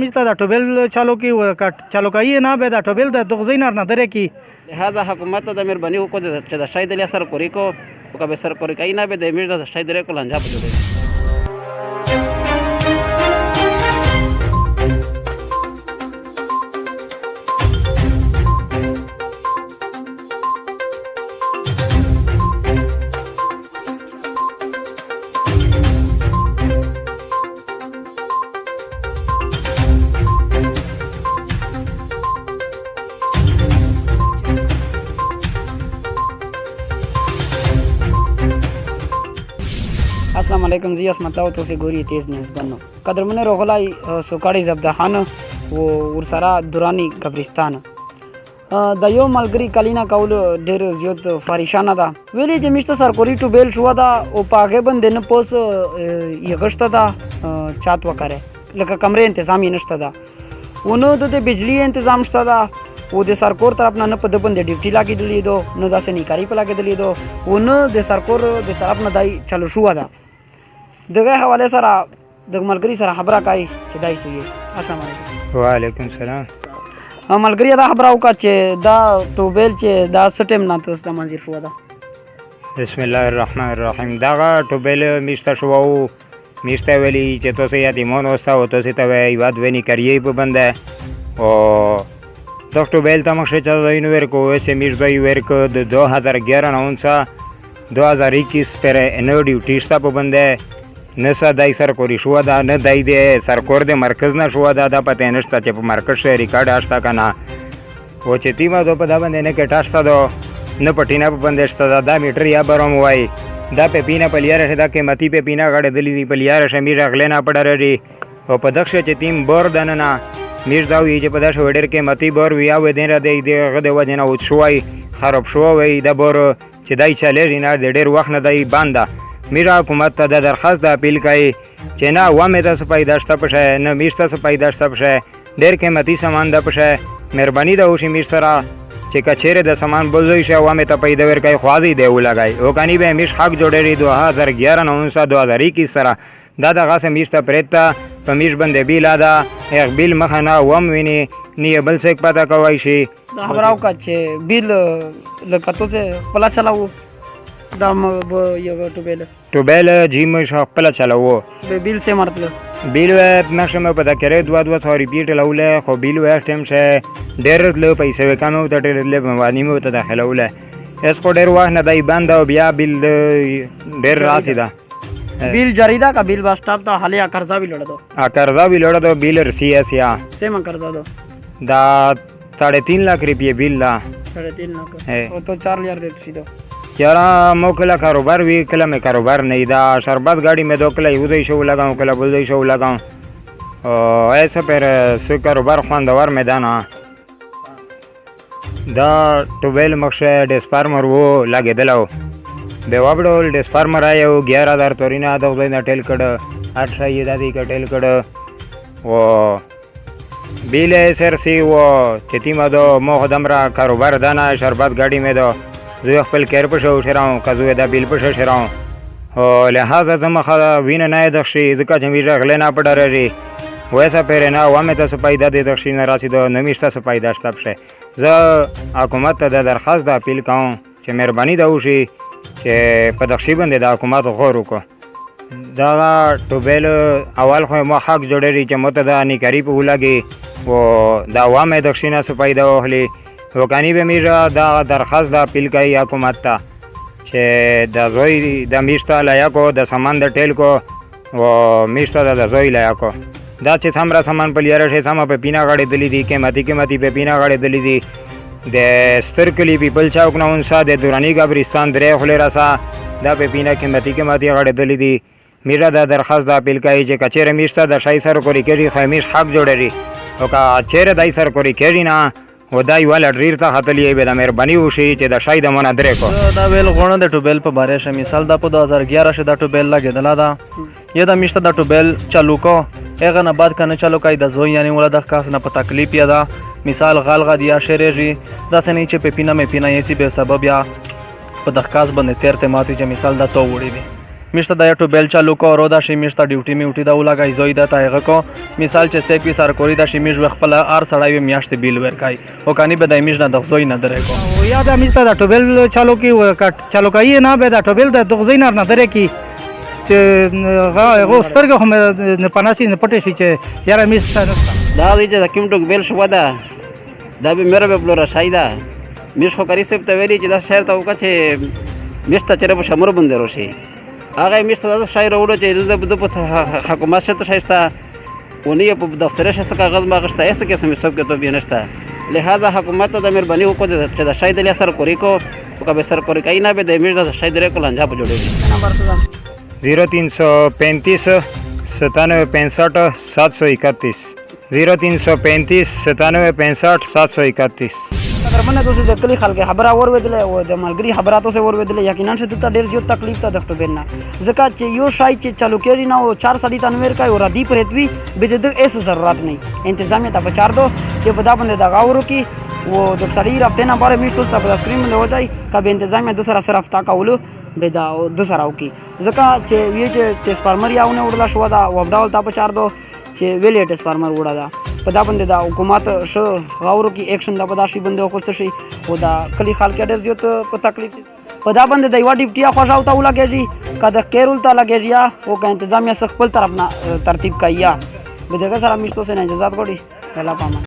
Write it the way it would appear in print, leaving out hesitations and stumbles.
میستا دا ټوبل چالو کی چالو کوي نه به دا ټوبل د دغزینار نه درې کی لهذا حکومت ته د مهرباني وکړه چې د شاید له سر کوری کو او که به سر کوری کای نه به د امیر د شاید لري کول انجام بده. अस्सलाम वालेकुम जी असमतलाओ तो से गोरी तेज़ न्यूज़ बनो कदरमने रोगलाई सुकाड़ी जब्दहान वो उर्सरा दुरानी कब्रिस्तान د یو ملګری کلینا کول ډېر زیات فریشانه ده ویلې چې مشته سرکوري ټوبل شو ده او پاګه بند نه پوس یغشته ده چات وکړي لکه کمرې تنظیم نشته ده ونو د بجلی تنظیم شته ده و د سرکور طرف نه په د بند ډیوټي لاګېدلې دو نو داسې نیکاری په لاګېدلې دو ونو د سرکور د طرف نه دای چلو شو ده دغه حواله سره د ملګری سره خبره کوي چې دای سوي. السلام علیکم. وعلیکم السلام. ملګری دا خبره وکړه چې دا ټوبل چې دا سټیم نه تاسو منځیر شو ده. بسم الله الرحمن الرحیم. دا ټوبل میشته شو او میشته ویلی چې تاسو یتیمون وستا او تاسو ته یاد ونی کریې په بنده او دا ټوبل ته مخ چې دا اینو ورکو وسه میش دی ورک د 2011 نه 2021 پر انو ډیوټی شته په بنده نسا دای سرکوری شو دا نه دای د سرکور د مرکز نه شو دا د پته نشته چې په مرکز شې ریکارډ آشتا کنه او چې تیما دو په دا باندې نه کې ټاشتا دو نه پټینا په باندې شته دا میټر یا بروم وای دا په پینا پلیاره دا کې متی په پینا غړې دلی دی پلیاره شمیر غلې نه پړره او په دښه چې تیم بور دننه میر دا وی چې په دښه وډر کې متی بور ویا و دین را دی غده وجنه او شوای خراب شو وای دا بور چې دای چلې نه ډېر وخت نه دی باندې میرا حکومت ته د درخواست د اپیل کوي چې نه وامه تاسو پیداشته پشه نه میشته تاسو پیداشته پشه ډېر قیمتي سامان د پشه مهرباني د اوشي میشتره چې کچېره د سامان بوزوي شه وامه ته پیدا ور کوي خوازي دی ولګای او کانی به میش حق جوړېری 2011 نه 2021 سره دا دغه سم میشته پرېتا په میش باندې بیل دا یک بیل مخنه وم ویني نه بل څه پتا کوي شي خبراو کا چې بیل لکتو څه پلا چلاو دا یو ټوبل جیم خپل چلاو به بیل سے مطلب بیل نشه مې پتا کړې 2 ریپیټ لوله خو بیل وخت ټیم شه ډېر له پیسې وکانو ته ډېر له باندې مو ته داخلوله اس کو ډېر وخت نه دای بند او بیا بیل ډېر راسي دا بیل جاری دا کا بیل بس ټاپ ته حالیا قرضا وی لړدو قرضا وی لړدو بیل رسی اس یا سم قرضا دو دا 3.5 लाख रुपये बिल ला 3.5 लाख او تو 4 हजार दे सी दो यारा मो कला कारोबार भी कला में कारोबार नहीं दा शरबत गाड़ी में दो कला उदय शो लगाऊं कला बुलदय शो लगाऊं ऐसा पर सु कारोबार खानदार मैदान दा टुबेल मक्से डेस्पार्मर वो लागे दलाओ बेवाबडोल डेस्पार्मर आयो 11000 तोरीना दो ना टेल कड 8 ये दादी का टेल कड वो बिल सर सी वो चेतीमा दो मो खदमरा कारोबार दाना शरबत गाड़ी में दो زه خپل کیر په شو شراو کزو دا بیل په شو شراو او لہذا زما خا وین نه دښي ځکه چې میرا غلې نه پډارې وایسا پرې نه وامه تاسو پیدا دې دښي نه راسي دو نمیشته سو پیدا شته شه زه حکومت ته د درخواست د اپیل کوم چې مهرباني دا وشي چې په دښي باندې د حکومت غور وکړي دا ټوبل اول خو ما حق جوړېږي چې مت دا نیکاری په ولګي او دا وامه دښي نه سو پیدا وهلي وکانی به میرا دا درخواست د اپیل کوي حکومت ته چې د زوی د میشته لایقو د سامان د ټیل کو او میشته د زوی لایقو دا چې څومره سامان په لیاره شي سم په پینا غړې دلی دي قیمتي په پینا غړې دلی دي د سترکلی پیپل چوک نه اونسا د دورانی قبرستان درې خلې راسا دا په پینا قیمتي غړې دلی دي میرا دا درخواست د اپیل کوي چې کچېره میشته د شای سر کوری کړي خمیش حق جوړېږي او کا چېره دای سر کوری کړي نه و دای والا ډیر ته خطلې به د مهرباني وشي چې د شاید مونږ درې کو دا ویل غوڼه د ټوبل په باره شه مثال دا په 2011 شه د ټوبل لګیدلا دا یا د میشته د ټوبل چالو کو هغه نه بعد کنه چالو کای د زوی یعنی ولا د خاص نه په تکلیف یا دا مثال غالغه دیا شریږي دا سنې چې په پینا مې پینا یې سی به سبب یا په د خاص باندې تیرته ماتي چې مثال دا تو وړي دي میشته د یټو بیل چالو کو رو دا شي میشته ډیوټي میوټي دا ولګای زوی دا تایغه کو مثال چې سیک وی سر کوری دا شي میش خپل ار سړای میاشت بیل ورکای او کانی به د میش نه د زوی نه درې کو یا دا میسته د ټوبل چالو کی چالو کوي نه به د ټوبل د دغزین نه درې کی چې هغه سترګه هم نه پناسي نه پټې شي چې یاره میسته دا دی چې د کوم ټوک بیل شو ده دا به مېره به بلوره شایده میش خو کاری سپ ته ویلي چې دا شهر ته وکړه چې میشته چېرې په شمرو باندې روشي هغه میشته دا شاعر وړو چې د په حکومت شته شایسته ونی په دفتر شته کاغذ ما غشته ایسه کې سم سب کې تو بیا نشته لہذا حکومت ته د مهرباني وکړه چې دا شاید له اثر کوي کو کبه سر کوي کای نه به د میش دا شاید ره کول انجام جوړي نمبر تو 0335 97 65 731 0335 97 65 731 قدرمنه تاسو د کلی خلک خبره اوریدلې او د ملګری خبره تاسو اوریدلې یقینا چې ته ډیر زیات تکلیف ته دښتو بیرنه ځکه چې یو شای چې چالو کېږي نه او 4 سړی تنویر کوي او ردی پرېتوي به د ایس ضرورت نه انتظامیه ته بچار دو چې په دا باندې د غاورو کې و د سړی رافته نه باره میشتو ته په سکرین باندې وځي کبه انتظامیه د سره صرف تا کولو به دا د سره وکي ځکه چې وی چې ټیس فارمر یاونه وړلا شو دا وبداول تا په چار دو چې ویلې ټیس فارمر وړا دا په دا باندې د حکومت شو غاورو کې اکشن د بداشي باندې وکړ شي او دا کلی خلک ډېر زیات په تکلیف په دا باندې د یو ډیپټیا خوښاو ته ولګېږي کده کېرول ته لګېږي او که انتظامیه خپل طرف نه ترتیب کوي به دغه سره میشتو سره اجازه غوړي الله پامان